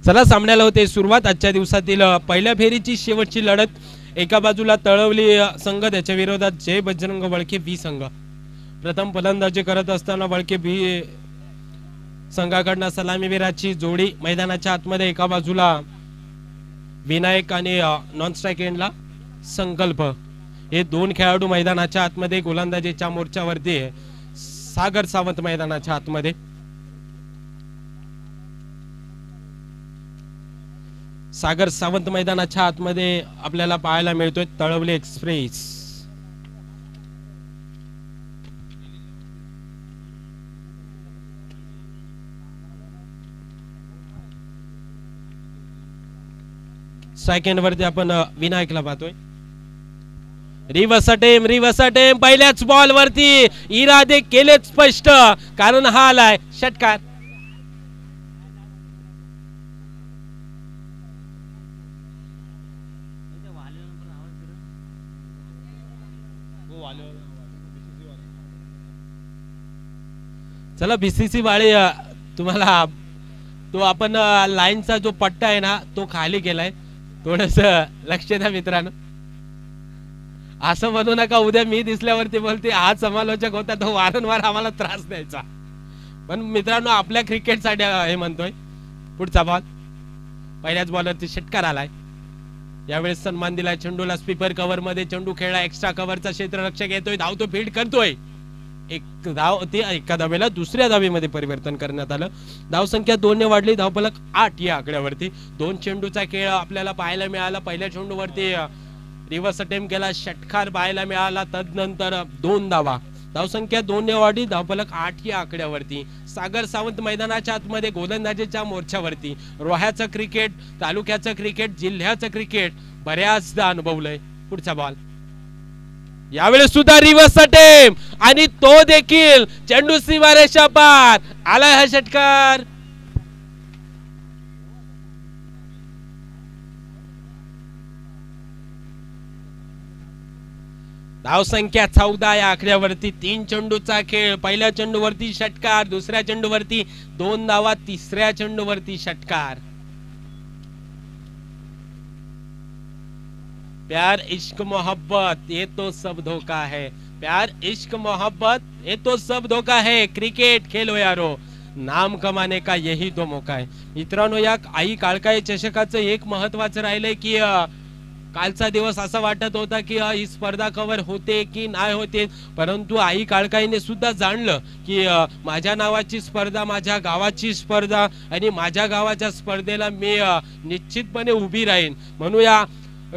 चला सामन्याला होते सुरुवात आजच्या दिवसातील पहिल्या फेरीची शेवटची लढत। एका बाजूला तळवली संघ, त्याच्या विरोधात जय बजरंग वळके बी संघ। प्रथम फलंदाजी करत असताना वळके बी संघाकडून सलामीवीराची जोडी मैदानाच्या आतमध्ये। एका बाजूला विनायक आणि नॉन स्ट्राइक एंडला संकल्प, हे दोन खेळाडू मैदानाच्या आतमध्ये गोलंदाजीच्या मोर्चावरती आहे। सागर सावंत मैदानाच्या आतमध्ये, सागर सावंत मैदानाच्या आतमध्ये आपल्याला पाहायला मिळतोय तळवली एक्सप्रेस। सेकंड वरती आपण विनायकला पाहतोय। रिव्हर्स अटेम पहिल्याच बॉल वरती इरादे केलेच स्पष्ट, कारण हा आलाय षटकार। चला बीसीसी वाले तुम्हाला तो आपण लाईनचा जो पट्टा आहे ना तो खाली केलाय, थोडस लक्ष द्या मित्रांनो। असं म्हणू नका उद्या मी दिसल्यावरती बोलते हा समालोचक होता तो वारंवार आम्हाला त्रास द्यायचा। पण मित्रांनो आपल्या क्रिकेटसाठी हे म्हणतोय। पुढचा बॉल पहिल्याच बॉलरची षटकार आलाय। यावेळेस सन्मान दिलाय चेंडूला स्वीपर कव्हर मध्ये, चेंडू खेळला एक्स्ट्रा कव्हरचा क्षेत्ररक्षक येतोय, धावतो फील्ड करतोय। एक धाव ते एका धावेला दुसऱ्या धावेमध्ये परिवर्तन करण्यात आलं। धाव संख्या 2 ने वाढली, धावफलक 8 या आकड्यावरती। दोन चेंडूचा खेळ आपल्याला पाहायला मिळाला। पहिल्या चेंडूवरती रिव्हर्स अटेम्प्ट केला, षटकार पाहायला मिळाला, तदनंतर 2 धावा। धाव संख्या 2 ने वाढली, धावफलक 8 या आकड्यावरती। सागर सावंत मैदानाच्या आतमध्ये गोलंदाजीच्या मोर्चावरती। रोह्याचं क्रिकेट, तालुक्याचं क्रिकेट, जिल्ह्याचं क्रिकेट बऱ्याचदा अनुभवलंय। पुढचा बॉल यावेळेस सुद्धा रिव्हर्स अटेम्प्ट आणि तो देखील चेंडू सीमारेषा पार आलाय हा षटकार। धाव संख्या 14 या आकड्यावरती। 3 चेंडूचा खेळ, पहिल्या चेंडूवरती षटकार, दुसऱ्या चेंडूवरती 2 धावा, तिसऱ्या चेंडूवरती षटकार। प्यार इश्क मोहब्बत ये तो सब धोखा है, प्यार इश्क मोहब्बत ये तो सब धोखा है, क्रिकेट खेलो यारो, नाम कमाने का यही तो मौका है। मित्रांनो या आई काळकाई चषकाचं एक महत्वाचं राहिलंय की कालचा दिवस असा वाटत होता की ही स्पर्धा कव्हर होते की नाही होते, परंतु आई काळकाईने सुद्धा जाणलं की माझ्या नावाची स्पर्धा, माझ्या गावाची स्पर्धा आणि माझ्या गावाच्या स्पर्धेला मी निश्चितपणे उभी राहीन। म्हणूया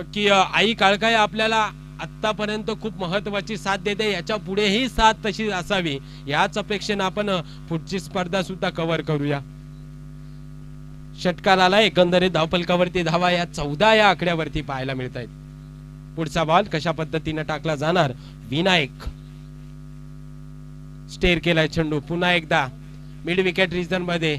की आई काळकाई आपल्याला आतापर्यंत खूप महत्वाची साथ देते, याच्या पुढेही साथ तशी असावी याच अपेक्षेने आपण पुढची स्पर्धा सुद्धा कव्हर करूया। षटकार आला, एकंदरीत धावफलकावरती धावा या 14 या आकड्यावरती पाहायला मिळत आहेत। पुढचा बॉल कशा पद्धतीने टाकला जाणार, विनायक स्टेअर केलाय चेंडू, पुन्हा एकदा मिड विकेट रिजन मध्ये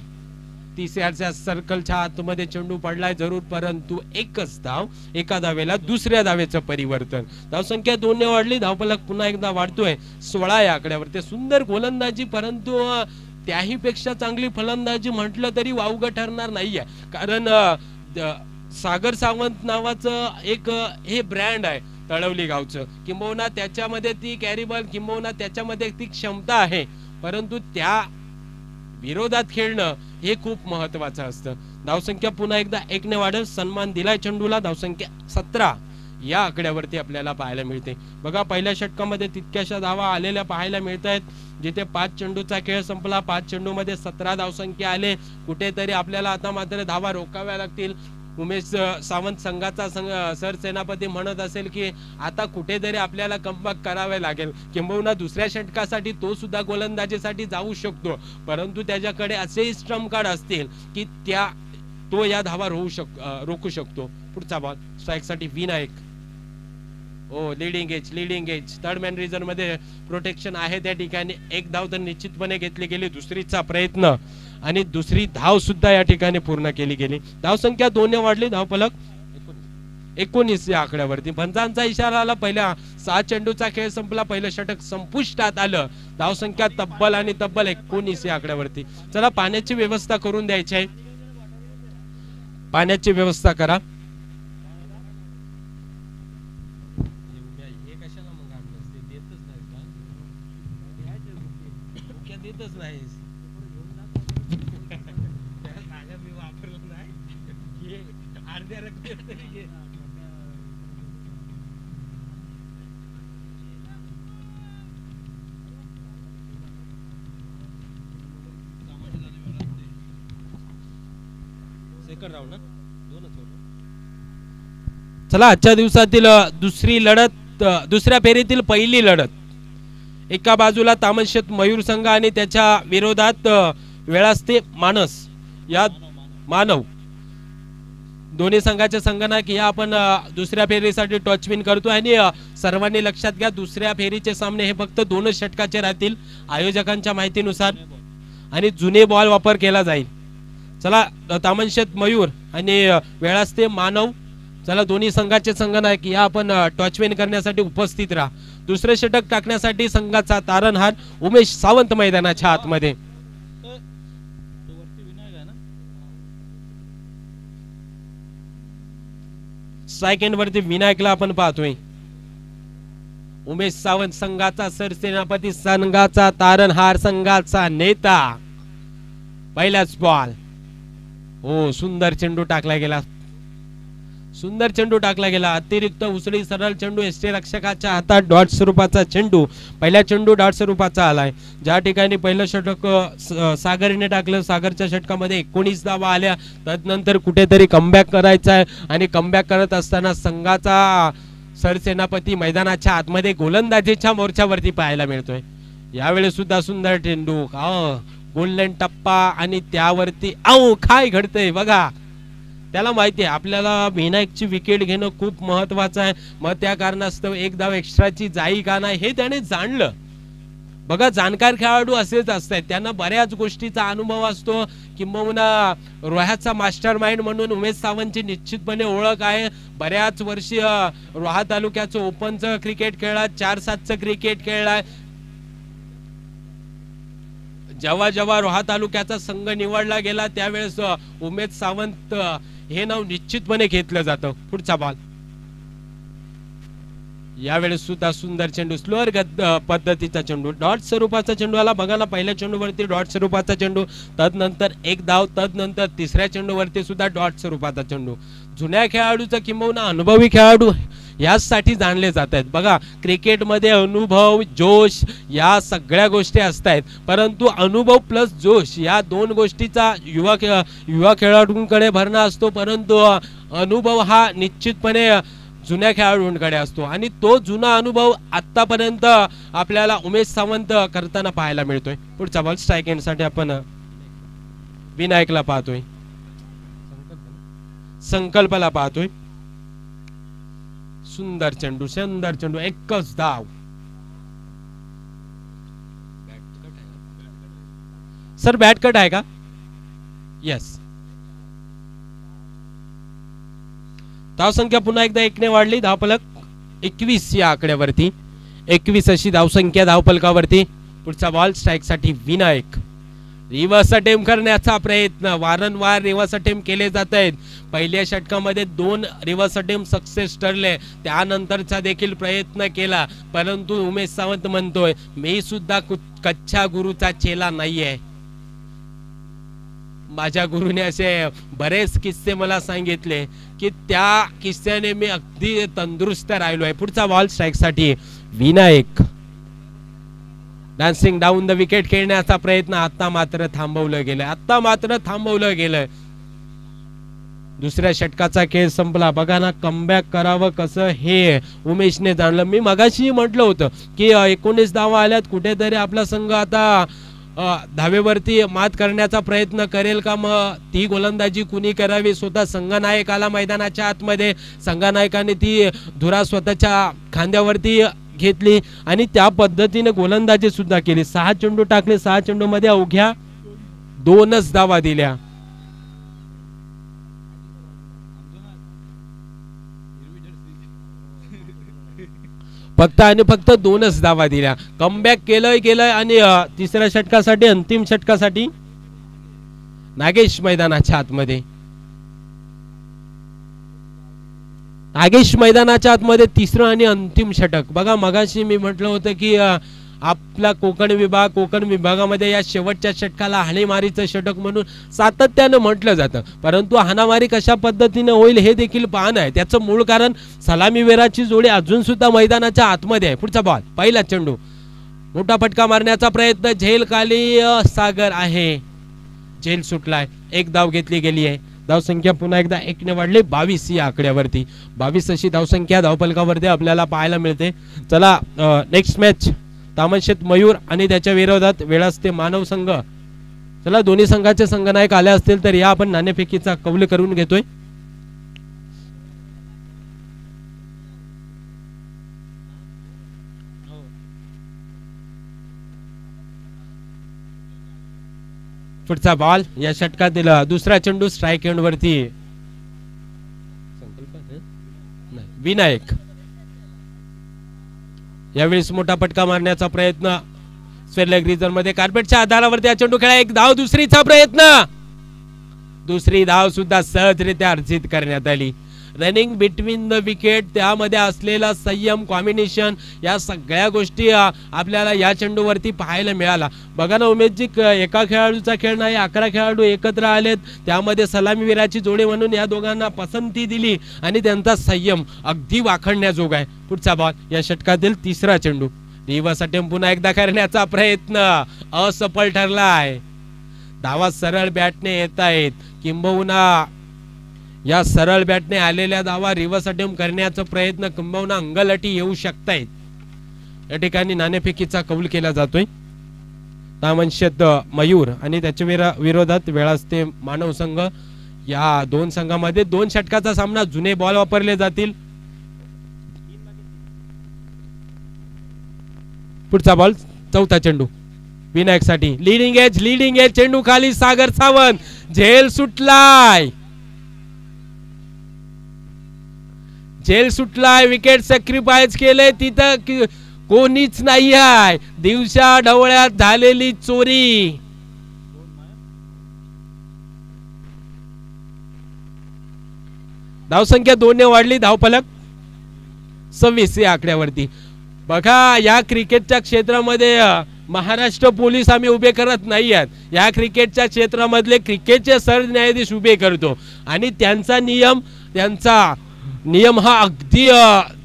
30 यार्डच्या सर्कलच्या आतमध्ये चेंडू पडलाय जरूर, परंतु एकच धाव, एका धावेला दुसऱ्या धावेचं परिवर्तन। धाव संख्या 2 ने वाढली, धावफलक पुन्हा एकदा वाढतोय 16 या आकड्यावरती। सुंदर गोलंदाजी, परंतु त्याही पेक्षा चांगली फलंदाजी म्हटलं तरी वावगं ठरणार नाहीये, कारण सागर सावंत नावाचं एक हे ब्रँड आहे तळवली गावचं, किंबहुना त्याच्यामध्ये ती कॅरीबॉल, किंबहुना त्याच्यामध्ये ती क्षमता आहे, परंतु त्या विरोधात खेळणं हे खूप महत्वाचं असतं। धावसंख्या पुन्हा एकदा 1 ने वाढत, सन्मान दिलाय चेंडूला, धावसंख्या 17 या आकड्यावरती आपल्याला पाहायला मिळते। बघा पहिल्या षटकामध्ये तितक्याशा धावा आलेल्या पाहायला मिळत आहेत, जिथे 5 चेंडूचा खेळ संपला, 5 चेंडूमध्ये 17 धावसंख्या आले। कुठेतरी आपल्याला आता मात्र धावा रोखाव्या लागतील। उमेश सावंत संघाचा सरसेनापती म्हणत असेल की आता कुठेतरी आपल्याला कमबॅक करावे लागेल, किंबहुना दुसऱ्या षटकासाठी तो सुद्धा गोलंदाजीसाठी जाऊ शकतो, परंतु त्याच्याकडे असेही स्टंप कार्ड असतील की तो या धावा रोखू शकतो। पुढचा बॉल स्ट्राइक साठी विनायक, ओ leading edge third man region मध्ये प्रोटेक्शन आहे, त्या ठिकाणी एक धाव तर निश्चितपणे घेतली गेली, दुसरीचा प्रयत्न आणि दुसरी धाव सुद्धा या ठिकाणी पूर्ण केली गेली। धाव संख्या 2 ने वाढली, धावफलक 19 या आकड्यावरती. पंचांचा इशारा आला. पहिल्या 6 चेंडूचा खेळ संपला. पहिलं षटक संपुष्टात आलं. धावसंख्या तब्बल आणि तब्बल 19 या आकड्यावरती. चला पाण्याची व्यवस्था करून द्यायची आहे. पाण्याची व्यवस्था करा. चला आजच्या दिवसातील दुसरी लढत, दुसऱ्या फेरीतील पहिली लढत. एका बाजूला तामशेत मयूर संघ आणि त्याच्या विरोधात वेळास्ते मानस या मानव. दोन्ही संघाचे संगणक या आपण दुसऱ्या फेरीसाठी टॉचविन करतो. आणि सर्वांनी लक्षात घ्या, दुसऱ्या फेरीचे सामने हे फक्त 2 षटकाचे राहतील आयोजकांच्या माहितीनुसार आणि जुने बॉल वापर केला जाईल. चला तामशेत मयूर आणि वेळास्ते मानव, चला दोन्ही संघाचे संगणक या आपण टॉचविन करण्यासाठी उपस्थित राहा. दुसरे षटक टाकण्यासाठी संघाचा तारणहार उमेश सावंत मैदानाच्या आतमध्ये. स्ट्राइक एंड वरती विनायकला आपण पाहतोय. उमेश सावंत संघाचा सरसेनापती, संघाचा तारणहार, संघाचा नेता. पहिलाच बॉल. हो, सुंदर चेंडू टाकला गेला. सुंदर चेंडू टाकला गेला. अतिरिक्त उसळी सरळ चेंडू एसटी रक्षकाच्या हातात. डॉट स्वरूपाचा चेंडू. पहिला चेंडू डॉट स्वरूपाचा आलाय. ज्या ठिकाणी पहिलं षटक सागरने टाकलं, सागरच्या षटकामध्ये 19 धावा आल्या. त्यानंतर कुठेतरी कमबॅक करायचा आहे आणि कमबॅक करत असताना संघाचा सरसेनापती मैदानाच्या आतमध्ये गोलंदाजीच्या मोर्चावरती पाहायला मिळतोय. यावेळी सुद्धा सुंदर चेंडू, गोल्डन टप्पा आणि त्यावरती काय घडतंय बघा. त्याला माहिती आहे आपल्याला विनायकची विकेट घेणं खूप महत्वाचं आहे. मग त्या कारणास्तव एक धाव एक्स्ट्राची जाई का नाही हे त्याने जाणलं. बघा, जाणकार खेळाडू असेच असतात, त्यांना बऱ्याच गोष्टीचा अनुभव असतो. किंबहुना रोह्याचा मास्टर माइंड म्हणून उमेश सावंतची निश्चितपणे ओळख आहे. बऱ्याच वर्षी रोहा तालुक्याचं ओपनचं क्रिकेट खेळला, 4-7चं क्रिकेट खेळलाय. जेव्हा जेव्हा रोहा तालुक्याचा संघ निवडला गेला त्यावेळेस उमेश सावंत हे नाव निश्चितपणे घेतलं जातं. पुढचा बॉल. यावेळेस सुद्धा सुंदर चेंडू, स्लोअर पद्धतीचा चेंडू, डॉट स्वरूपाचा चेंडू आला. बघा ना, पहिल्या चेंडूवरती डॉट स्वरूपाचा चेंडू, तदनंतर एक धाव, तदनंतर तिसऱ्या चेंडूवरती सुद्धा डॉट स्वरूपाचा चेंडू. जुन्या खेळाडूचं किंबहुना अनुभवी खेळाडू यासाठी जाणले जात आहेत. बघा, क्रिकेटमध्ये अनुभव, जोश या सगळ्या गोष्टी असतात, परंतु अनुभव प्लस जोश या 2 गोष्टीचा युवा खेळाडूंकडे भरणा असतो. परंतु अनुभव हा निश्चितपणे जुन्या खेळाडूंकडे असतो आणि तो जुना अनुभव आतापर्यंत आपल्याला उमेश सावंत करताना पाहायला मिळतोय. पुढचा बॉल. स्ट्राइक एंड साठी आपण विनायकला पाहतोय, संकल्पला पाहतोय. सुंदर चेंडू, सुंदर चेंडू, एकच धाव. सर बॅट कट आहे का? यस. धावसंख्या पुन्हा एकदा 1 ने वाढली. धावफलक 21 या आकड्यावरती. 21 अशी धावसंख्या धावफलकावरती. पुढचा बॉल. स्ट्राइक साठी विनायक. रिव्हर्स अटेम्प्ट करण्याचा प्रयत्न, वारंवार रिव्हर्स अटेम्प्ट केले जात आहेत. पहिल्या षटकामध्ये 2 रिव्हर्स अटेम्प्ट सक्सेस ठरले, त्यानंतरचा देखील प्रयत्न केला, परंतु उमेश सावंत म्हणतोय मी सुद्धा कच्च्या गुरुचा चेला नाहीये. माझ्या गुरुने असे बरेच किस्से मला सांगितले की त्या किस्स्याने मी अगदी तंदुरुस्त राहिलोय. पुढचा बॉल. स्ट्राइक साठी Vinayak. Dancing down the wicket खेळण्याचा प्रयत्न आता मात्र थांबवलं गेलं. दुसऱ्या षटकाचा खेळ संपला. बघा ना, कमबॅक करावं कसं हे उमेशने जाणलं. मी मगाशी म्हटलं होतं की 19 धावा आल्यात, कुठेतरी आपला संघ आता धावेवरती मात करण्याचा प्रयत्न करेल का? मग ती गोलंदाजी कुणी करावी? स्वतः संघनायकाला मैदानाच्या आतमध्ये संघनायकाने ती धुरा स्वतःच्या खांद्यावरती घेतली आणि त्या पद्धतीने गोलंदाजी सुद्धा केली. 6 चेंडू टाकले, 6 चेंडू मध्ये अवघ्या 2च धावा दिल्या. फक्त आणि फक्त 2च धावा दिल्या. कमबॅक केलंय आणि तिसऱ्या षटकासाठी अंतिम षटकासाठी नागेश मैदानाच्या आतमध्ये. नागेश मैदानाच्या आतमध्ये तिसरं आणि अंतिम षटक. बघा मगाशी मी म्हटलं होतं की आपला कोकण विभागामध्ये या शेवटच्या षटकाला हाणेमारीचं षटक म्हणून सातत्यानं म्हटलं जातं, परंतु हाणामारी कशा पद्धतीने होईल हे देखील पाहणं आहे. त्याचं मूळ कारण सलामीवीराची जोडी अजून सुद्धा मैदानाच्या आतमध्ये आहे. पुढचा बॉल, पहिला चेंडू, मोठा फटका मारण्याचा प्रयत्न, झेल खाली सागर आहे, झेल सुटलाय, एक धाव घेतली गेली आहे. धावसंख्या पुन्हा एकदा 1 ने वाढली, 22 या आकड्यावरती. 22 अशी धावसंख्या धावफलकावरती आपल्याला पाहायला मिळते. चला नेक्स्ट मॅच तामशेत मयूर आणि त्याच्या विरोधात वेळास्ते मानव संघ. चला दोन्ही संघाचे संघनायक आले असतील तर या आपण नाणेफेकीचा कौल करून घेतोय. पुढचा बॉल, या षटकातील दुसरा चेंडू स्ट्राइक एंड वरती विनायक. यावेळेस मोठा फटका मारण्याचा प्रयत्न, स्क्वेअर लेग रिजन मध्ये कार्पेटच्या आधारावरती हा चेंडू खेळा, एक धाव, दुसरीचा प्रयत्न, दुसरी धाव सुद्धा सहजरित्या अर्जित करण्यात आली. रनिंग बिटवीन द विकेट, त्यामध्ये असलेला संयम, कॉम्बिनेशन, या सगळ्या गोष्टी आपल्याला या चेंडूवरती पाहायला मिळाला. बघा ना उमेशजी, एका खेळाडूचा खेळ नाही, 11 खेळाडू एकत्र आलेत, त्यामध्ये सलामीवीराची जोडी म्हणून या दोघांना पसंती दिली आणि त्यांचा संयम अगदी वाखणण्याजोगा आहे. पुढचा बॉल, या षटकातील तिसरा चेंडू, रिव्हर्स अटेम्प्ट पुन्हा एकदा करण्याचा प्रयत्न असफल ठरला आहे. धावा सरळ बॅटने येत आहेत, किंबहुना या सरळ बॅटने आलेल्या धावा रिव्हर्स अटेम्प्ट करण्याचा प्रयत्न, किंबहुना अंगलटी येऊ शकतायत. या ठिकाणी नाणेफेकीचा कौल केला जातोय. तामशेत मयूर आणि त्याच्या विरोधात वेळास्ते मानव संघ. या दोन संघामध्ये 2 षटकाचा सामना, जुने बॉल वापरले जातील. पुढचा बॉल, चौथा चेंडू विनायक साठी, लीडिंग एज, चेंडू खाली, सागर सावंत, झेल सुटलाय, विकेट सॅक्रिफाईस केले, तिथं कोणीच नाही आहे. दिवसा ढवळ्यात झालेली चोरी. धावसंख्या 2 ने वाढली, धावफलक 26 या आकड्यावरती. बघा या क्रिकेटच्या क्षेत्रामध्ये महाराष्ट्र पोलीस आम्ही उभे करत नाही आहेत, या क्रिकेटच्या क्षेत्रामधले क्रिकेटचे सरन्यायाधीश उभे करतो आणि त्यांचा नियम हा अगदी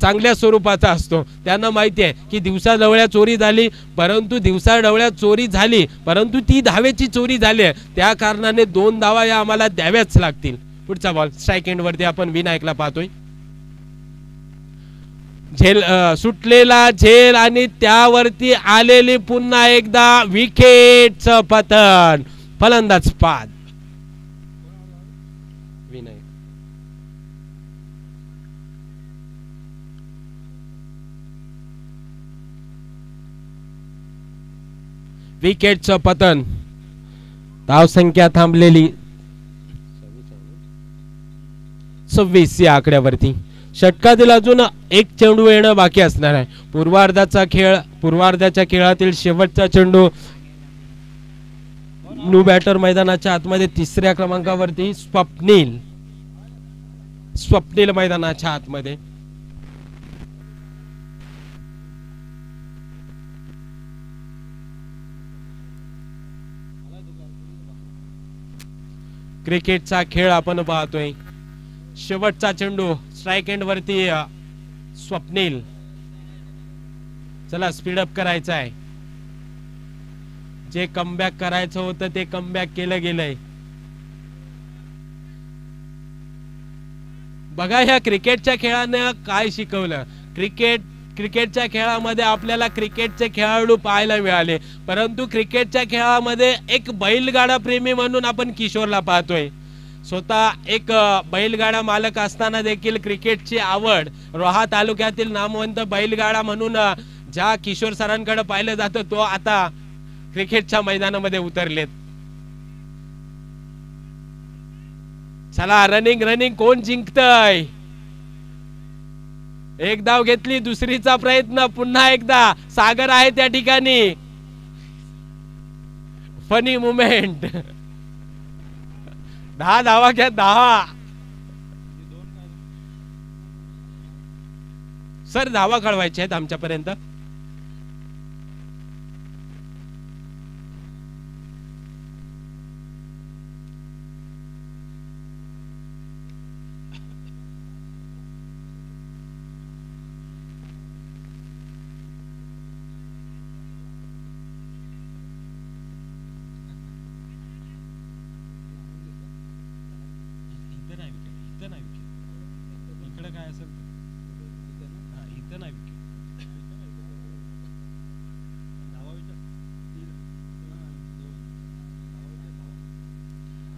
चांगल्या स्वरूपाचा असतो. त्यांना माहिती आहे की दिवसा ढवळ्या चोरी झाली, परंतु ती धावेची चोरी झाली आहे, त्या कारणाने 2 धावा या आम्हाला द्याव्याच लागतील. पुढचा बॉल, स्ट्राइक एंड वरती आपण विनायकला पाहतोय. झेल सुटलेला झेल आणि त्यावरती आलेली पुन्हा एकदा विकेटचं पतन, फलंदाज बाद. विनायक विकेटचं पतन. धावसंख्या थांबलेली 26 या आकड्यावरती. षटकातील अजून 1 चेंडू येणं बाकी असणार आहे. पूर्वार्धाच्या खेळातील शेवटचा चेंडू, न्यू बॅटर मैदानाच्या आतमध्ये 3ऱ्या क्रमांकावरती स्वप्नील मैदानाच्या आतमध्ये. क्रिकेटचा खेळ आपण पाहतोय. शेवटचा चेंडू स्ट्राइक एंड वरती स्वप्नील. चला स्पीडअप करायचं आहे, जे कमबॅक करायचं होतं ते कमबॅक केलं गेलंय. बघा ह्या क्रिकेटच्या खेळानं काय शिकवलं. क्रिकेटच्या खेळामध्ये आपल्याला क्रिकेटचे खेळाडू पाहायला मिळाले, परंतु क्रिकेटच्या खेळामध्ये एक बैलगाडा प्रेमी म्हणून आपण किशोरला पाहतोय. स्वतः एक बैलगाडा मालक असताना देखील क्रिकेटची आवड, रोहा तालुक्यातील नामवंत बैलगाडा म्हणून ज्या किशोर सरांकडे पाहिलं जातं तो आता क्रिकेटच्या मैदानामध्ये उतरलेत. चला रनिंग कोण जिंकतय, एक धाव घेतली, दुसरीचा प्रयत्न पुन्हा एकदा, सागर आहे त्या ठिकाणी, फनी मुमेंट. 10 धावा घ्या, 10. सर धावा कळवायच्या आहेत आमच्यापर्यंत.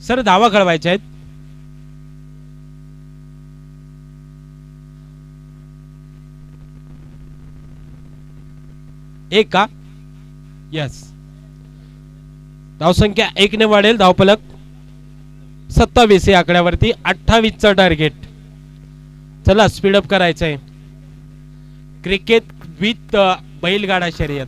सर धावा कळवायच्या आहेत. एक का? यस. धावसंख्या 1 ने वाढेल. धावफलक 27 या आकड्यावरती, 28चं टार्गेट. चला स्पीडअप करायचंय. क्रिकेट विथ बैलगाडा शर्यत.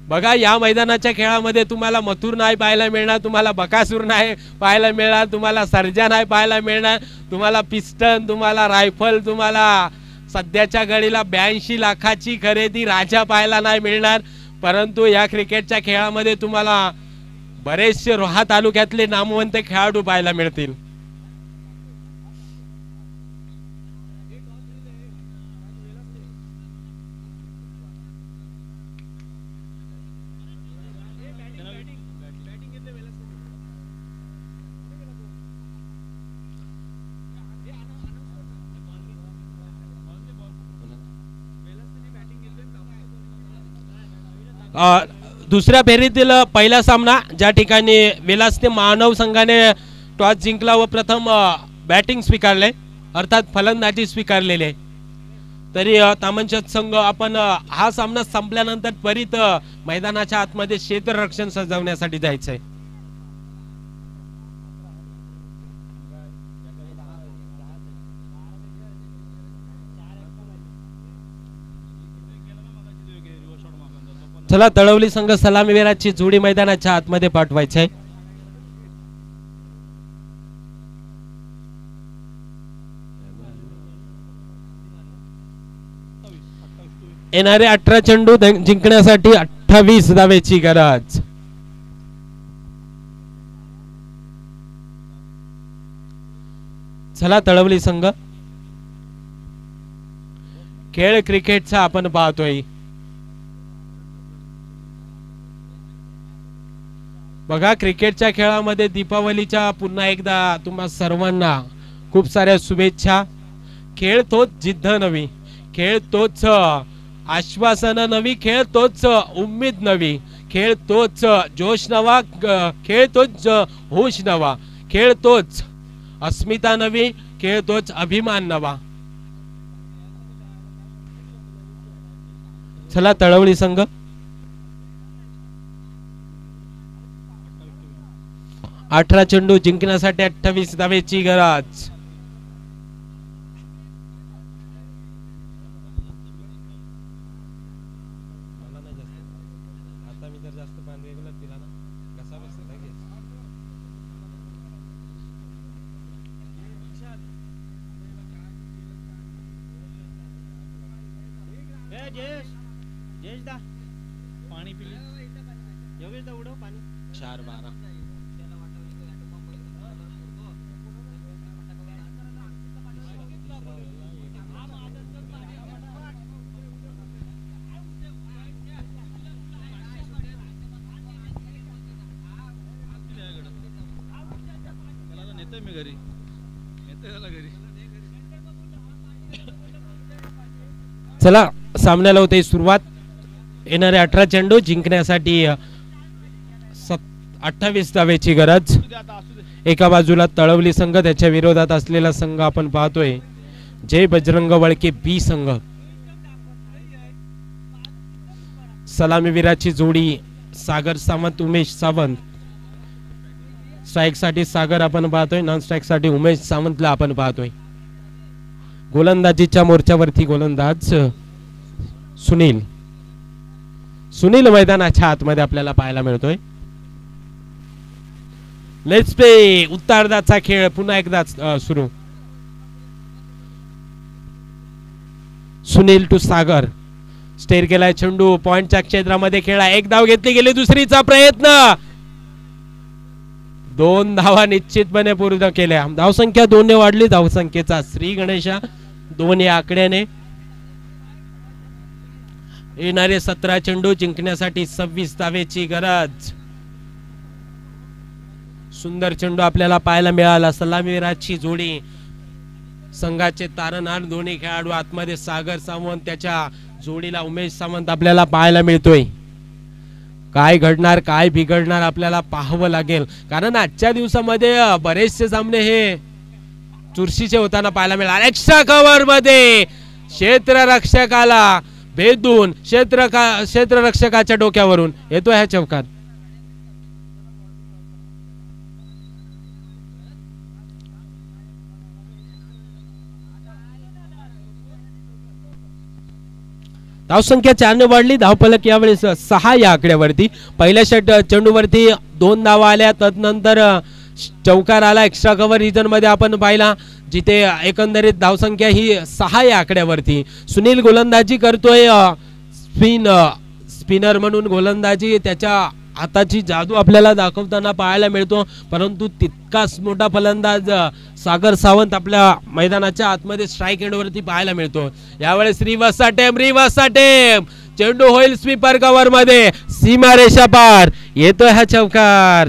बघा या मैदानाच्या खेळामध्ये तुम्हाला मथुर नाही पाहायला मिळणार, तुम्हाला बकासूर नाही पाहायला मिळणार, तुम्हाला सर्जा नाही पाहायला मिळणार, तुम्हाला पिस्टन, तुम्हाला रायफल, तुम्हाला सध्याच्या घडीला 82 लाखाची खरेदी राजा पाहायला नाही मिळणार. परंतु या क्रिकेटच्या खेळामध्ये तुम्हाला बरेचसे रोहा तालुक्यातले नामवंत खेळाडू पाहायला मिळतील. दुसऱ्या फेरीतील पहिला सामना ज्या ठिकाणी विलासते मानव संघाने टॉस जिंकला व प्रथम बॅटिंग स्वीकारले, अर्थात फलंदाजी स्वीकारलेली आहे. तरी तामनचंद संघ आपण हा सामना संपल्यानंतर त्वरित मैदानाच्या आतमध्ये क्षेत्ररक्षण सजवण्यासाठी जायचंय. चला तळवली संघ सलामीवीराची जोडी मैदानाच्या आतमध्ये पाठवायची आहे. येणारे 18 चेंडू जिंकण्यासाठी 28 धावेची गरज. चला तळवली संघ खेळ क्रिकेटचा आपण पाहतोय. बघा क्रिकेटच्या खेळामध्ये दीपावलीच्या पुन्हा एकदा तुम्हा सर्वांना खूप साऱ्या शुभेच्छा. खेळ तोच जिद्द नवी, खेळ तोच आश्वासन नवी, खेळ तोच उम्मीद नवी, खेळ तोच जोश नवा, खेळ तोच होश नवा, खेळ तोच अस्मिता नवी, खेळ तोच अभिमान नवा. चला तळवली संघ 18 चेंडू जिंकण्यासाठी 28 धावेची गरज. पाणी पिले 4-12 मी घरी घरी. चला सामन्याला होते सुरुवात. येणारे 18 चेंडू जिंकण्यासाठी 28 धावेची गरज. एका बाजूला तळवली संघ, त्याच्या विरोधात असलेला संघ आपण पाहतोय जय बजरंग वळके बी संघ. सलामीवीराची जोडी सागर सावंत उमेश सावंत. स्ट्राइक साठी सागर आपण पाहतोय, नॉन स्ट्राइक साठी उमेश सावंतला आपण पाहतोय. गोलंदाजीच्या मोर्चावरती गोलंदाज सुनील मैदानाच्या आतमध्ये आपल्याला पाहायला मिळतोय. Let's play. उत्तरार्धाचा खेळ पुन्हा एकदा सुरू. सुनील टू सागर. स्टेर केलाय चेंडू पॉइंटच्या क्षेत्रामध्ये खेळा. एक धाव घेतली गेली. दुसरीचा प्रयत्न. 2 धावा निश्चितपणे पूर्ण केल्या. धावसंख्या 2 ने वाढली. धावसंख्येचा श्री गणेशा 2 या आकड्याने. येणारे 17 चेंडू जिंकण्यासाठी 26 धावेची गरज. सुंदर चेंडू आपल्याला पाहायला मिळाला. सलामीवीराची जोडी. संघाचे तारणहार दोन्ही खेळाडू आतमध्ये. सागर सावंत त्याच्या जोडीला उमेश सावंत आपल्याला पाहायला मिळतोय. काय घडणार काय बिघडणार आपल्याला पाहावं लागेल, कारण आजच्या दिवसामध्ये बरेचसे सामने हे चुरशीचे होताना पाहायला मिळाले. एक्स्ट्रा कव्हर मध्ये क्षेत्ररक्षकाला भेदून क्षेत्ररक्षकाच्या डोक्यावरून येतोय हा चौकार. धावसंख्या 4 ने वाढली. धावफलक यावेळेस 6 या आकड्यावरती. पहिल्या चेंडूवरती 2 धावा आल्या. तदनंतर चौकार आला. एक्स्ट्रा कव्हर रिजन मध्ये आपण पाहिला जिथे एकंदरीत धावसंख्या ही 6 या आकड्यावरती. सुनील गोलंदाजी करतोय. स्पिनर म्हणून गोलंदाजी. त्याच्या हाताची जादू आपल्याला दाखवताना पाहायला मिळतो, परंतु तितकाच मोठा फलंदाज सागर सावंत आपल्या मैदानाच्या आतमध्ये स्ट्राईक एंड वरती पाहायला मिळतो. यावेळेस रिव्हर्स अटेम्प्ट. चेंडू होईल स्वीपर कव्हर मध्ये. सीमारेषा पार. येतोय हा चौकार.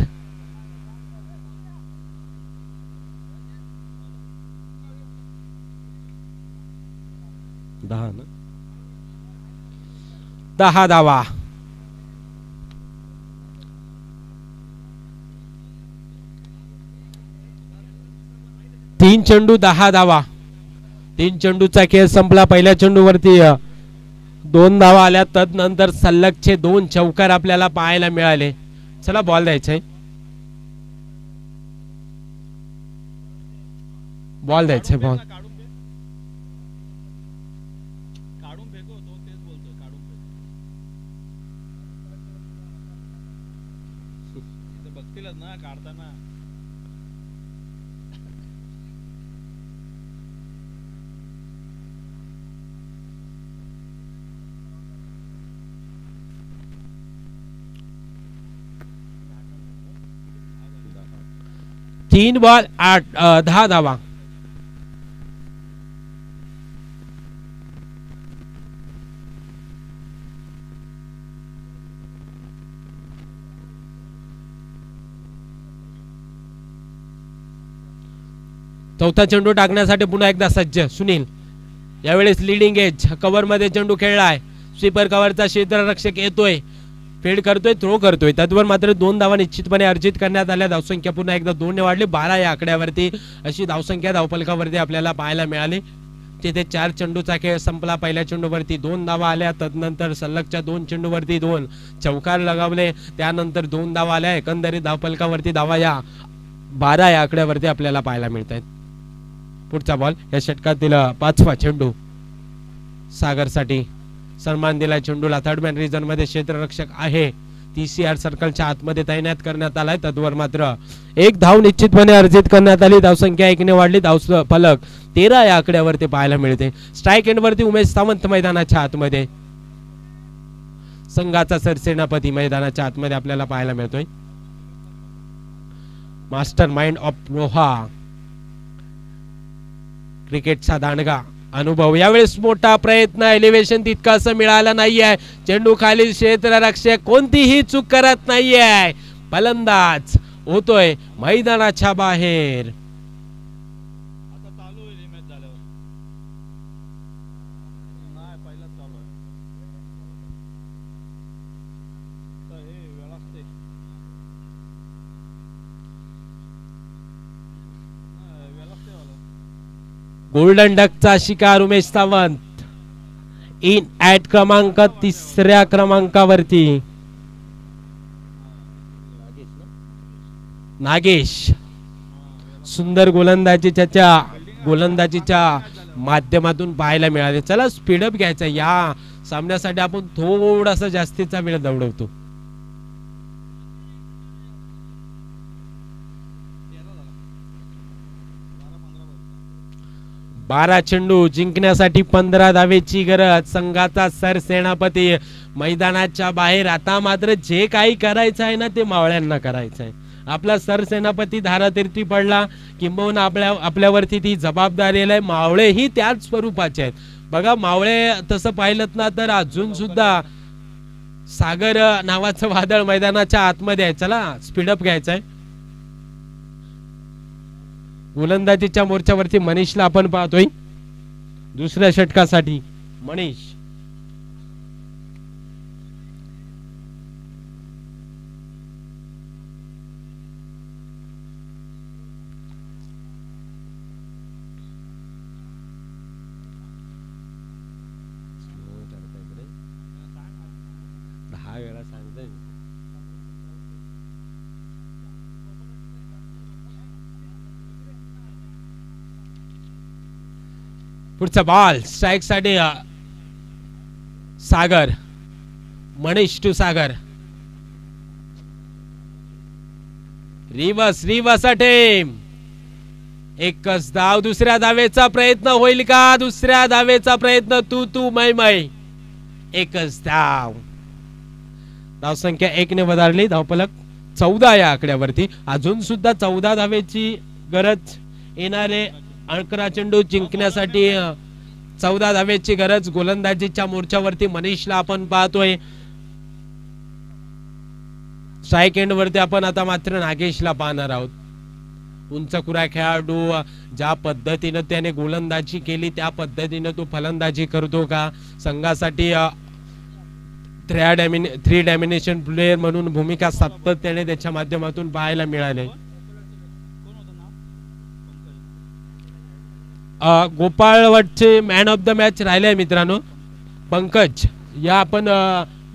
दहा धावा. 3 चेंडू 10 धावा. 3 चेंडूचा खेळ संपला. पहिल्या चेंडूवरती 2 धावा आल्या. तदनंतर सलगचे 2 चौकार आपल्याला पाहायला मिळाले. चला बॉल द्यायचंय. बॉल. ना काढताना 3 बॉल 10 धावा. चौथा चेंडू टाकण्यासाठी पुन्हा एकदा सज्ज सुनील. यावेळेस लीडिंग एज कव्हर मध्ये चेंडू खेळलाय. स्वीपर कव्हरचा क्षेत्ररक्षक येतोय. फेड करतोय. थ्रो करतोय. तत्वर मात्र 2 धावा निश्चितपणे अर्जित करण्यात आल्या. धावसंख्या पुन्हा एकदा 2 ने वाढली. 12 या आकड्यावरती अशी धावसंख्या धावफलकावरती आपल्याला पाहायला मिळाली. तिथे 4 चेंडूचा खेळ संपला. पहिल्या चेंडूवरती 2 धावा आल्या. तदनंतर सलगच्या 2 चेंडूवरती 2 चौकार लगावले. त्यानंतर 2 धावा आल्या. एकंदरीत धावफलकावरती धावा या 12 या आकड्यावरती आपल्याला पाहायला मिळत आहेत. पुढचा बॉल. या षटकातील 5वा चेंडू सागरसाठी. सन्मान दिलाय चेंडूला. थर्ड मॅन रिजन मध्ये क्षेत्ररक्षक आहे. TCR सर्कलच्या आतमध्ये तैनात करण्यात आलाय. तद्वर मात्र 1 धाव निश्चितपणे अर्जित करण्यात आली. धावसंख्या 1 ने वाढली. धावफलक 13 या आकड्यावरती पाहायला मिळते. स्ट्राईक एंड वरती उमेश सावंत मैदानाच्या आतमध्ये. संघाचा सरसेनापती मैदानाच्या आतमध्ये आपल्याला पाहायला मिळतोय. Master mind of Roha. क्रिकेटचा दांडगा अनुभव. यावेळेस मोठा प्रयत्न. एलिव्हेशन तितकासं मिळालं नाहीये. चेंडू खाली. क्षेत्ररक्षक कोणतीही चूक करत नाहीये. फलंदाज होतोय मैदानाच्या बाहेर. आता चालू होईल मॅच झाल्यावर. नाही पहिला चालू आहे. तर हे वेळ असते. वेळ असते वाला. गोल्डन डकचा शिकार उमेश सावंत. इन ऍट क्रमांक 3ऱ्या क्रमांकावरती नागेश. सुंदर गोलंदाजीच्या माध्यमातून पाहायला मिळाले. चला स्पीडअप घ्यायचा, या सामन्यासाठी आपण थोडासा जास्तीचा वेळ दौडवतो. 12 चेंडू जिंकण्यासाठी 15 धावेची गरज. संघाचा सरसेनापती मैदानाच्या बाहेर. आता मात्र जे काही करायचं आहे ना ते मावळ्यांना करायचं आहे. आपला सरसेनापती धारातीर्थी पडला, किंबहुना आपल्यावरती ती जबाबदारी आहे. मावळे ही त्याच स्वरूपाचे आहेत. बघा मावळे तसं पाहिलं ना तर अजून सुद्धा सागर नावाचं वादळ मैदानाच्या आतमध्ये आहे. चला स्पीडअप घ्यायचंय. गोलंदाजीच्या मोर्चावरती मनीषला आपण पाहतोय दुसऱ्या षटकासाठी. मनीष पुढचा बॉल स्ट्राइक साठी सागर. मनीष टू सागर. रिवर्स टीम. एकच धाव. दुसऱ्या धावेचा प्रयत्न होईल का? दुसऱ्या धावेचा प्रयत्न. तू मै. एकच धाव. धावसंख्या 1 ने वधारली. धावफलक 14 या आकड्यावरती. अजून सुद्धा 14 धावेची गरज. येणारे 11 चेंडू जिंकण्यासाठी 14 धावेची गरज. गोलंदाजीच्या मोर्चावरती मनीषला आपण पाहतोय. स्ट्राइक एंड वरती आपण आता मात्र नागेशला पाहणार आहोत. उंचखुरा खेळाडू ज्या पद्धतीने त्याने गोलंदाजी केली त्या पद्धतीने तो फलंदाजी करतो का? संघासाठी 3 डायमेन्शन प्लेयर म्हणून भूमिका सातत्याने त्याच्या माध्यमातून पाहायला मिळाले. गोपाळवटचे मॅन ऑफ द मॅच राहिले मित्रांनो. पंकज या आपण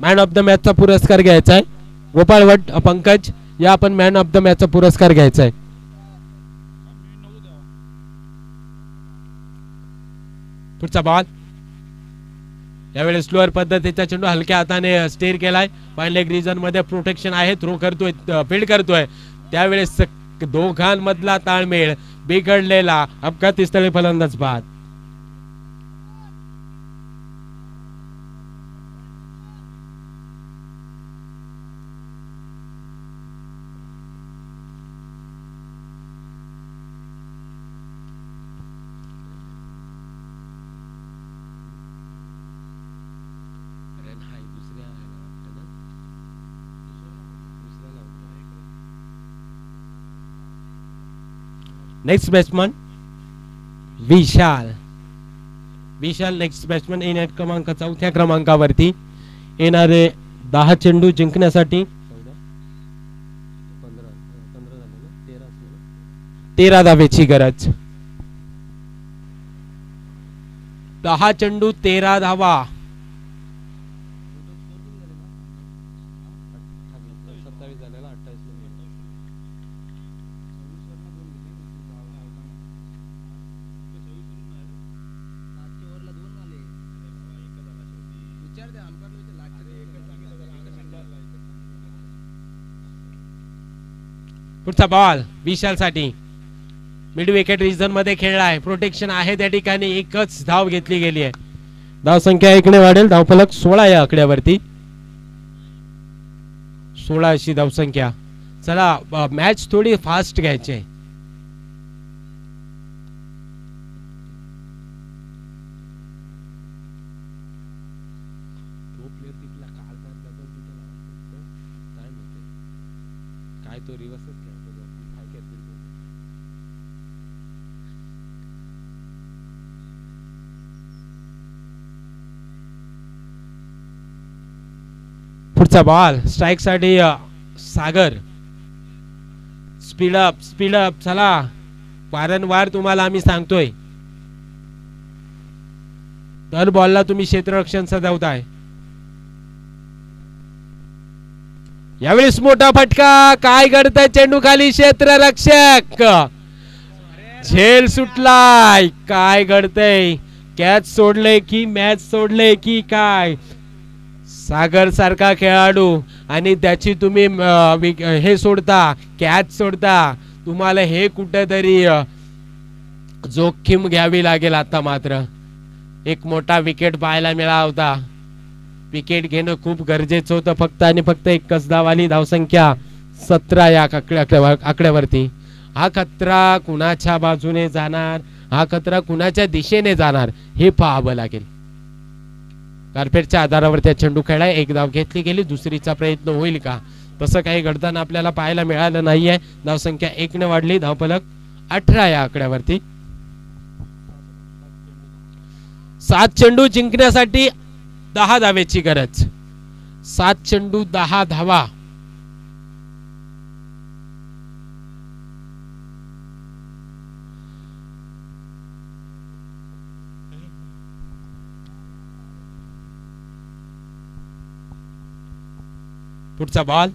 मॅन ऑफ द मॅचचा पुरस्कार घ्यायचा आहे. गोपाळवट पंकज या आपण मॅन ऑफ द मॅचचा पुरस्कार घ्यायचा आहे. पुढचा बॉल. यावेळेस स्लोअर पद्धतीचा चेंडू हलक्या हाताने स्टेअर केलाय. फाईन लेग रिजन मध्ये प्रोटेक्शन आहे. थ्रो करतोय, फील्ड करतोय. त्यावेळेस दोघांमधला ताळमेळ बिघडलेला. अपघाती स्थळी फलंदाज बाद. नेक्स्ट बॅट्समन विशाल नेक्स्ट बॅट्समन नेट क्रमांक 4थ्या क्रमांकावरती. येणारे 10 चेंडू जिंकण्यासाठी 13 धावेची गरज. 10 चेंडू 13 धावा. पुढचा बॉल विशाल साठी. मिड विकेट रिजन मध्ये खेळलाय. प्रोटेक्शन आहे त्या ठिकाणी. एकच धाव घेतली गेली आहे. धाव संख्या 1 ने वाढेल. धावफलक 16 या आकड्यावरती. 16 अशी धावसंख्या. चला मॅच थोडी फास्ट घ्यायची आहे. पुढचा बॉल स्ट्राइक साठी सागर. स्पीडअप चला. वारंवार तुम्हाला आम्ही सांगतोय दर बॉलला तुम्ही क्षेत्ररक्षण सजवताय. यावेळेस मोठा फटका. काय घडतंय? चेंडू खाली. क्षेत्ररक्षक झेल सुटलाय. काय घडतंय? कॅच सोडले की मॅच सोडले की काय? सागर सारखा खेळाडू आणि त्याची तुम्ही हे सोडता, कॅच सोडता. तुम्हाला हे कुठेतरी जोखीम घ्यावी लागेल. आता मात्र एक मोठा विकेट पाहायला मिळाला होता. विकेट घेणं खूप गरजेचं होतं. फक्त आणि फक्त एक कसदावाली धावसंख्या 17 या आकड्यावरती. हा खतरा कुणाच्या बाजूने जाणार, हा खतरा कुणाच्या दिशेने जाणार हे पाहावं लागेल. कार्पेटच्या आधारावर त्या चेंडू खेळाय. एक धाव घेतली गेली. दुसरीचा प्रयत्न होईल का? तसं काही घडताना आपल्याला पाहायला मिळालं नाहीये. धावसंख्या 1 ने वाढली. धावफलक 18 या आकड्यावरती. 7 चेंडू जिंकण्यासाठी 10 धावेची गरज. 7 चेंडू 10 धावा. पुढचा बॉल.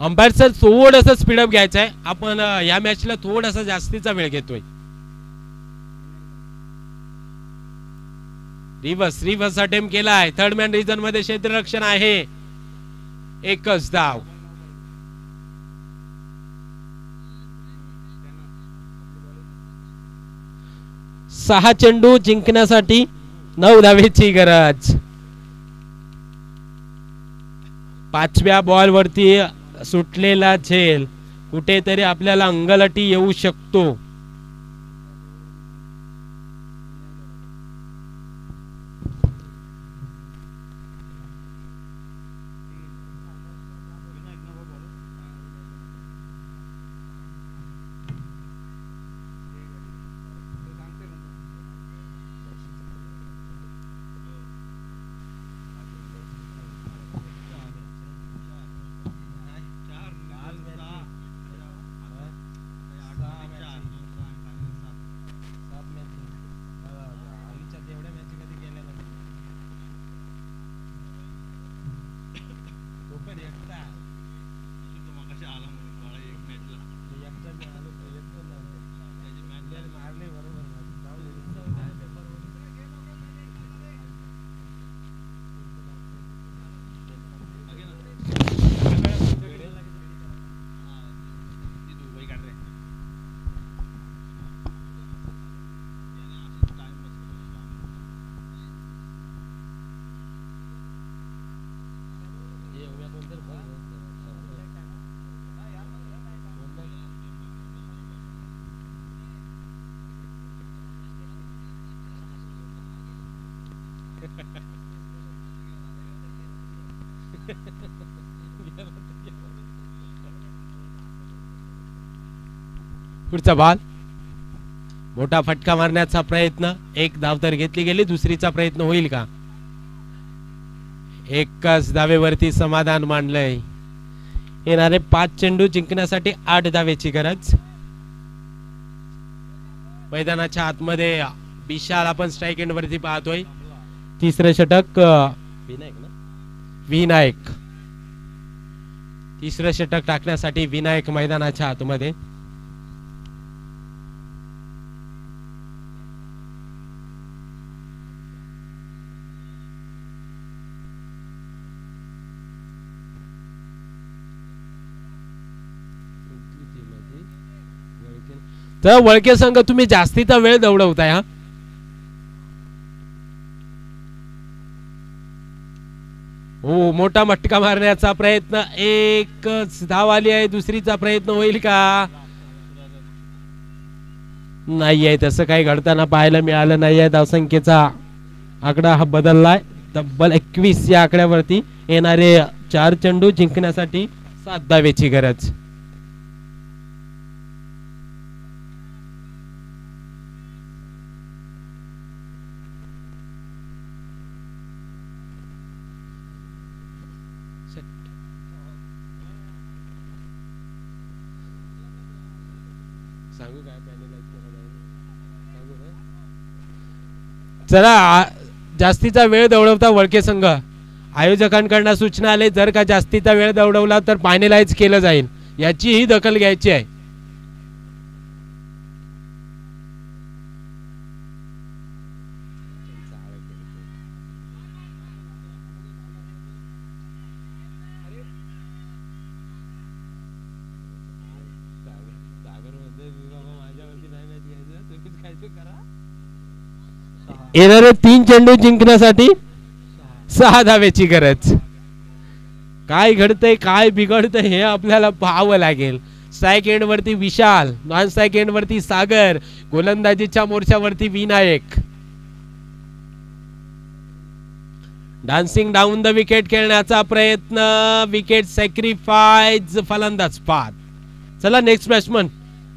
अंपायर सर थोडंसं स्पीडअप घ्यायचं आहे. आपण या मॅचला थोडासा जास्तीचा वेळ घेतोय. रिव्हर्स अटेम्प्ट केलाय. थर्ड मॅन रिजन मध्ये क्षेत्ररक्षण आहे. एकच धाव. सहा चेंडू जिंकण्यासाठी 9 धावेची गरज. 5व्या बॉल वरती सुटलेला झेल कुठेतरी आपल्याला अंगलटी येऊ शकतो. पुढचा बॉल. मोठा फटका मारण्याचा प्रयत्न. एक धाव तर घेतली गेली. दुसरीचा प्रयत्न होईल का? एकच धावेवरती समाधान मानलंय. येणारे 5 चेंडू जिंकण्यासाठी 8 धावेची गरज. मैदानाच्या आतमध्ये विशाल आपण स्ट्राइक एंड वरती पाहतोय. तिसरे षटक विनायक. तिसरं षटक टाकण्यासाठी विनायक मैदानाच्या आतमध्ये. तर वळके संघ तुम्ही जास्तीचा वेळ दौडवताय. हा हो, मोठा मटका मारण्याचा प्रयत्न. एकच धाव आली आहे. दुसरीचा प्रयत्न होईल का? नाहीये. तसं काही घडताना पाहायला मिळालं नाहीये. धावसंख्येचा आकडा हा बदललाय. तब्बल 21 या आकड्यावरती. येणारे 4 चेंडू जिंकण्यासाठी 7 धावेची गरज. सांगू काय पॅनल चला जास्तीचा वेळ दौडवता वळके संघ. आयोजकांकडून सूचना आली, जर का जास्तीचा वेळ दौडवला तर फायनलाइज केलं जाईल, याचीही दखल घ्यायची आहे. येणारे 3 चेंडू जिंकण्यासाठी 6 धावेची गरज. काय घडतंय काय बिघडतंय हे आपल्याला पाहावं लागेल. स्ट्राईक एंड वरती विशाल, नॉन स्ट्राईक एंड वरती सागर, गोलंदाजीच्या मोर्चावरती Vinayak. Dancing down the wicket खेळण्याचा प्रयत्न, विकेट सॅक्रिफाईस, फलंदाज बाद. चला नेक्स्ट बॅट्समन,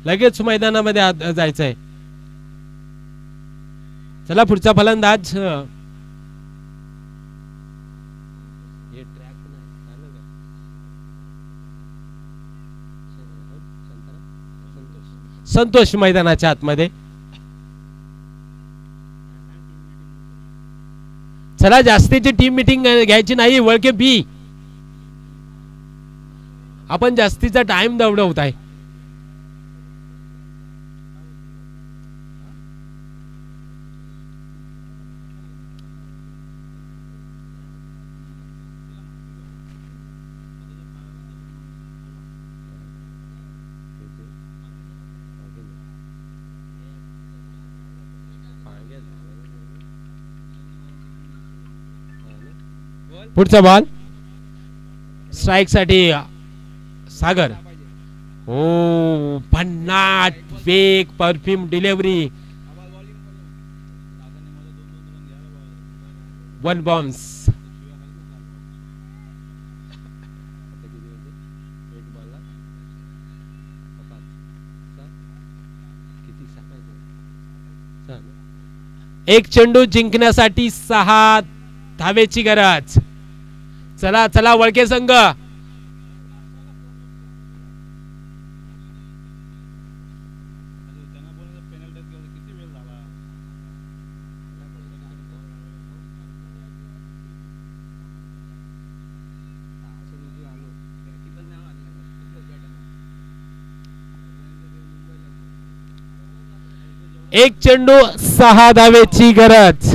लगेच मैदानामध्ये जायचंय. चला पुढचा फलंदाज. संतोष मैदानाच्या आतमध्ये. चला जास्तीची टीम मीटिंग घ्यायची नाही. वळके बी, आपण जास्तीचा टाइम दौडवत आहे. पुढचा बॉल स्ट्राइक साठी सागर. ओ भन्नाट वेग, परफ्यूम डिलिव्हरी, 1 बॉम्ब्स. एक चेंडू जिंकण्यासाठी 6 धावेची गरज. चला चला वळके संघ. एक चेंडू 6 धावेची गरज.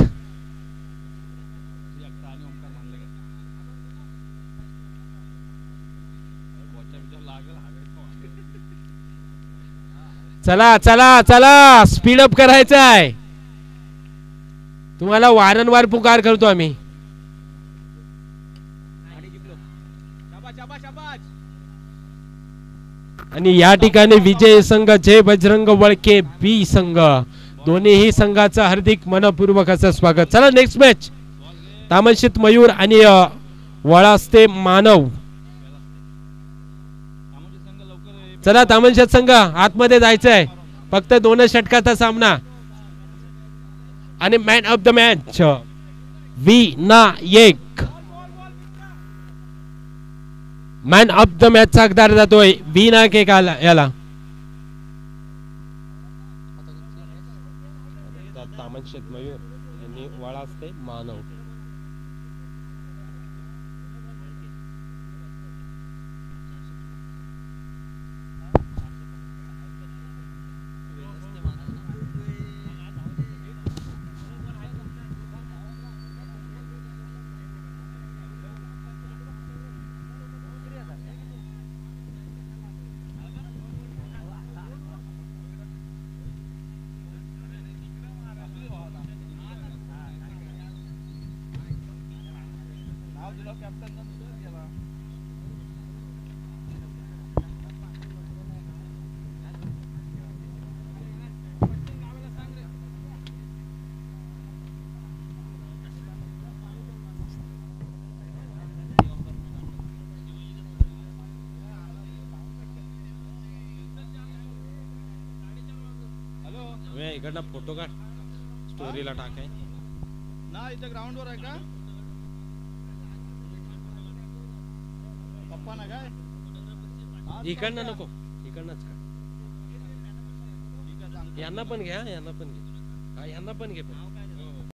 चला चला चला स्पीड अप करायचं आहे. तुम्हाला वारंवार पुकार करतो आम्ही. आणि या ठिकाणी विजय संघ जय बजरंग वळके बी संघ, दोन्हीही संघाचं हार्दिक मनपूर्वक असं स्वागत. चला नेक्स्ट मॅच, तामनशीत मयूर आणि वळास्ते मानव. चला तामनशेत संघ आतमध्ये जायचं आहे. फक्त 2 षटकाचा सामना. आणि man of the match Vinayak. Man of the match चा हकदार जातोय विनायक याला. तामनशेत मयूर आणि वळास्ते मानव. इकडनं फोटो काढ, स्टोरीला टाकाय ना. इथे ग्राउंड वर आहे का पप्पा ना काय? इकडनं नको, इकडनंच का. यांना पण घ्या, यांना पण घे, यांना पण घे.